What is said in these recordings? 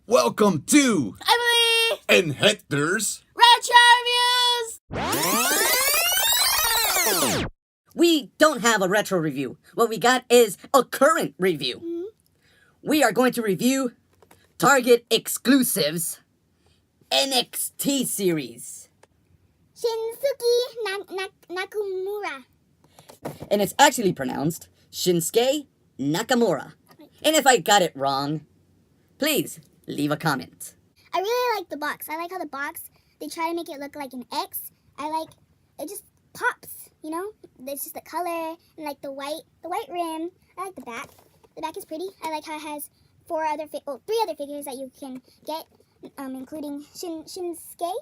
Welcome to Emily and Hector's Retro Reviews! We don't have a retro review. What we got is a current review. We are going to review Target exclusives NXT series. Shinsuke Nakamura. And it's actually pronounced Shinsuke Nakamura. And if I got it wrong, please leave a comment. I really like the box. I like how the box, they try to make it look like an X. I like, it just pops, you know? It's just the color and like the white rim. I like the back. The back is pretty. I like how it has three other figures that you can get, including Shinsuke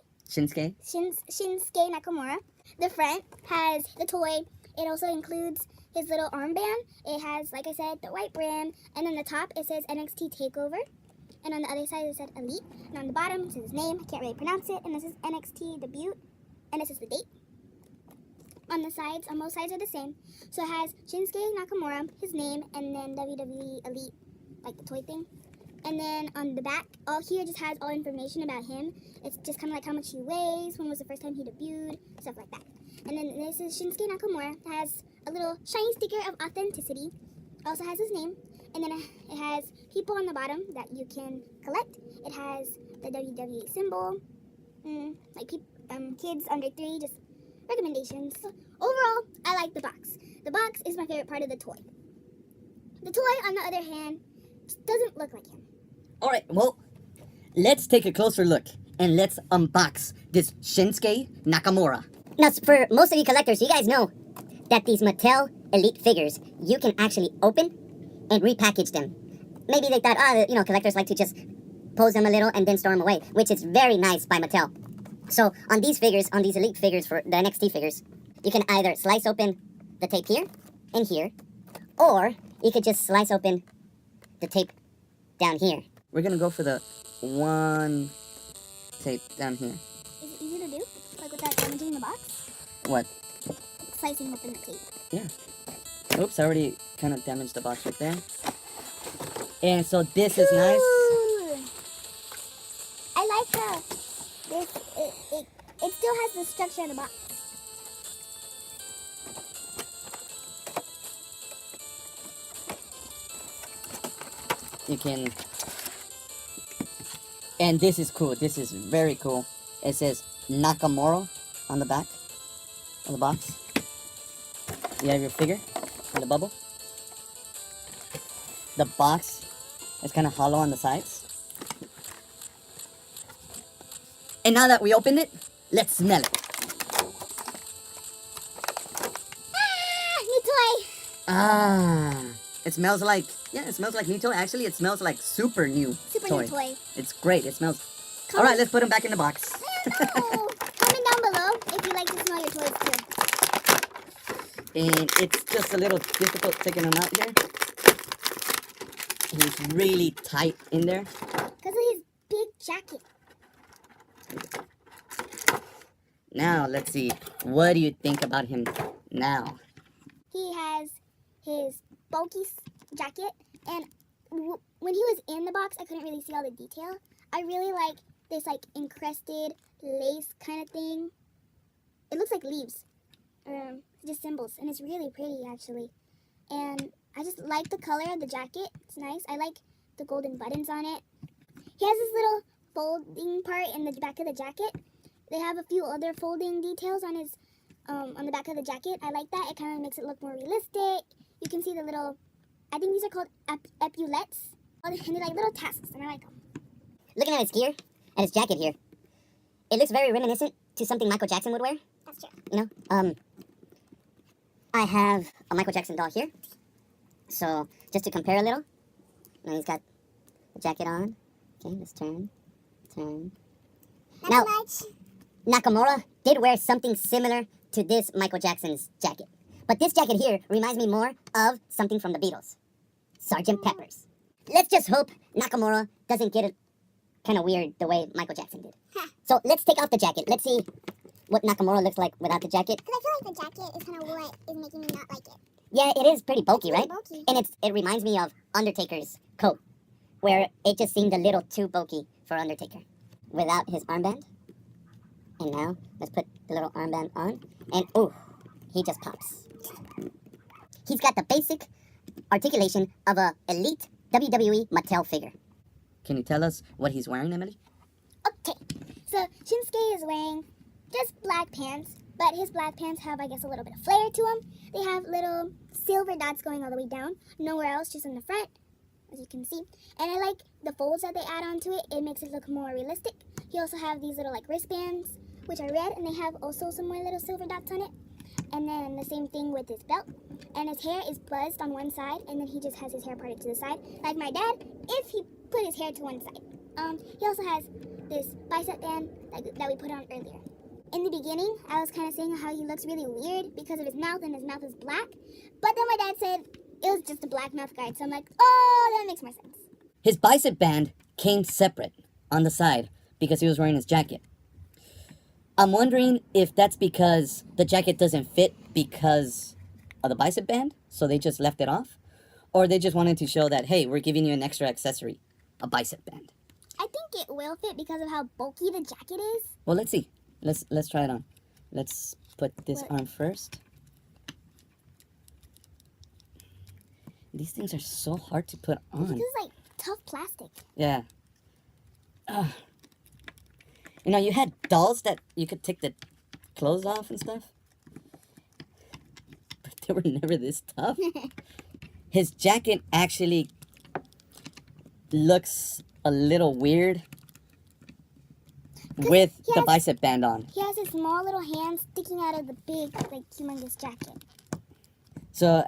Nakamura. The front has the toy. It also includes his little armband. It has, like I said, the white brim. And on the top, it says NXT TakeOver. And on the other side, it said Elite. And on the bottom, it says his name. I can't really pronounce it. And this is NXT Debut. And this is the date. On the sides, on both sides are the same. So it has Shinsuke Nakamura, his name, and then WWE Elite, like the toy thing. And then on the back, all here just has all information about him. It's just kind of like how much he weighs, when was the first time he debuted, stuff like that. And then this is Shinsuke Nakamura. It has a little shiny sticker of authenticity. It also has his name. And then it has people on the bottom that you can collect. It has the WWE symbol. Like kids under 3, just recommendations. So overall, I like the box. The box is my favorite part of the toy. The toy, on the other hand, just doesn't look like him. Alright, well, let's take a closer look and let's unbox this Shinsuke Nakamura. Now, for most of you collectors, you guys know that these Mattel Elite figures, you can actually open and repackage them. Maybe they thought, collectors like to just pose them a little and then store them away, which is very nice by Mattel. So on these figures, on these Elite figures for the NXT figures, you can either slice open the tape here and here, or you could just slice open the tape down here. We're gonna go for the one tape down here. Is it easy to do? Like without damaging the box? What? Slicing open the tape. Yeah. Oops, I already kind of damaged the box right there. And so this is nice. Ooh. I like how it still has the structure of the box. You can... And this is cool. This is very cool. It says Nakamura on the back of the box. You have your figure in the bubble. The box is kind of hollow on the sides. And now that we opened it, let's smell it. New toy. It smells like, it smells like new toy. Actually, it smells like super new toy. New toy. It's great. It smells... Alright, let's put them back in the box. Comment down below if you like to smell your toys too. And it's just a little difficult taking them out here. He's really tight in there. Because of his big jacket. Now, let's see. What do you think about him now? He has his bulky jacket. And when he was in the box, I couldn't really see all the detail. I really like this like encrusted lace kind of thing. It looks like leaves. Just symbols, and it's really pretty actually. And I just like the color of the jacket. It's nice. I like the golden buttons on it. He has this little folding part in the back of the jacket. They have a few other folding details on his on the back of the jacket. I like that. It kind of makes it look more realistic. You can see the little, I think these are called epaulettes. And they're like little tasks, and I like them. Looking at his gear and his jacket here, it looks very reminiscent to something Michael Jackson would wear. That's true. You know, I have a Michael Jackson doll here. So, just to compare a little, now he's got the jacket on. Okay, let's turn. Not Now, much. Nakamura did wear something similar to this Michael Jackson's jacket. But this jacket here reminds me more of something from the Beatles. Sgt. Pepper's. Let's just hope Nakamura doesn't get it kind of weird the way Michael Jackson did. Huh. So, let's take off the jacket. Let's see what Nakamura looks like without the jacket. Because I feel like the jacket is kind of what is making me not like it. Yeah, it is pretty bulky, It's right? really bulky. And it reminds me of Undertaker's coat, where it just seemed a little too bulky for Undertaker without his armband. And now, let's put the little armband on. And, ooh, he just pops. He's got the basic articulation of a elite WWE Mattel figure. Can you tell us what he's wearing, Emily? Okay, so Shinsuke is wearing just black pants, but his black pants have, I guess, a little bit of flair to them. They have little silver dots going all the way down, nowhere else, just in the front, as you can see. And I like the folds that they add onto it. It makes it look more realistic. He also have these little like wristbands, which are red, and they have also some more little silver dots on it. And then the same thing with his belt. And his hair is buzzed on one side, and then he just has his hair parted to the side, like my dad, if he put his hair to one side. He also has this bicep band that we put on earlier. In the beginning, I was kind of saying how he looks really weird because of his mouth, and his mouth is black. But then my dad said it was just a black mouth guard, so I'm like, oh, that makes more sense. His bicep band came separate on the side because he was wearing his jacket. I'm wondering if that's because the jacket doesn't fit because of the bicep band, so they just left it off, or they just wanted to show that, hey, we're giving you an extra accessory, a bicep band. I think it will fit because of how bulky the jacket is. Well, let's see. Let's try it on. Let's put this What? on first. These things are so hard to put on. This is like tough plastic. Yeah. Ugh. You know, you had dolls that you could take the clothes off and stuff. But they were never this tough. His jacket actually looks a little weird with he the has- bicep band on. He has his small little hands sticking out of the big, like, humongous jacket. So,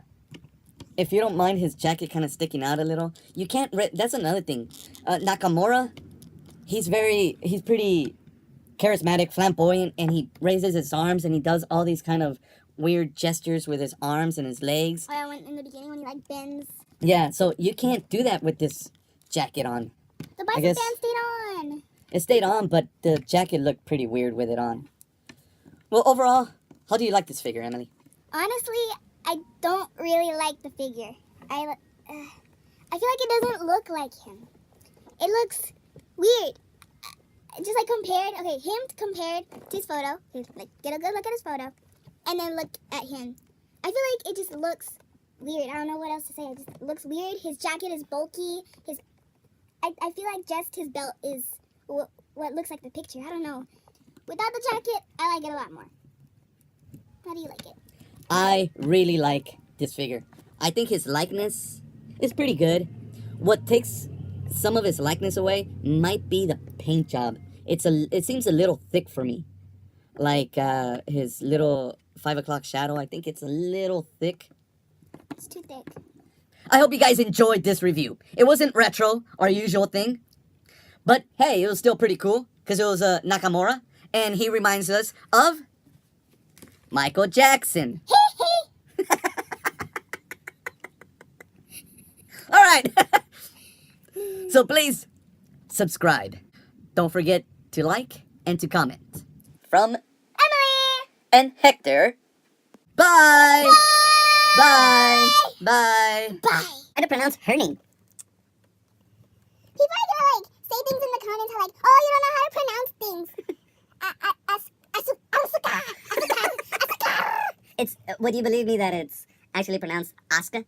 if you don't mind his jacket kind of sticking out a little, you can't... that's another thing. Nakamura, he's pretty charismatic, flamboyant, and he raises his arms, and he does all these kind of weird gestures with his arms and his legs. Oh, I went in the beginning when he, like, bends. Yeah, so you can't do that with this jacket on. The bicep guess- band stayed on. It stayed on, but the jacket looked pretty weird with it on. Well, overall, how do you like this figure, Emily? Honestly, I don't really like the figure. I feel like it doesn't look like him. It looks weird. Just like compared to his photo. Like, get a good look at his photo, and then look at him. I feel like it just looks weird. I don't know what else to say. It just looks weird. His jacket is bulky. I feel like just his belt is what looks like the picture. I don't know. Without the jacket, I like it a lot more. How do you like it? I really like this figure. I think his likeness is pretty good. What takes some of his likeness away might be the paint job. It seems a little thick for me. Like his little 5 o'clock shadow, I think it's a little thick. It's too thick. I hope you guys enjoyed this review. It wasn't retro, our usual thing. But hey, it was still pretty cool because it was Nakamura. And he reminds us of Michael Jackson. All right. So please subscribe. Don't forget to like and to comment. From Emily! and Hector. Bye. Bye. Bye. Bye! How to pronounce her name? People are gonna like say things in the comments how like, oh, you don't know how to pronounce things. It's. Would you believe me that it's actually pronounced Asuka?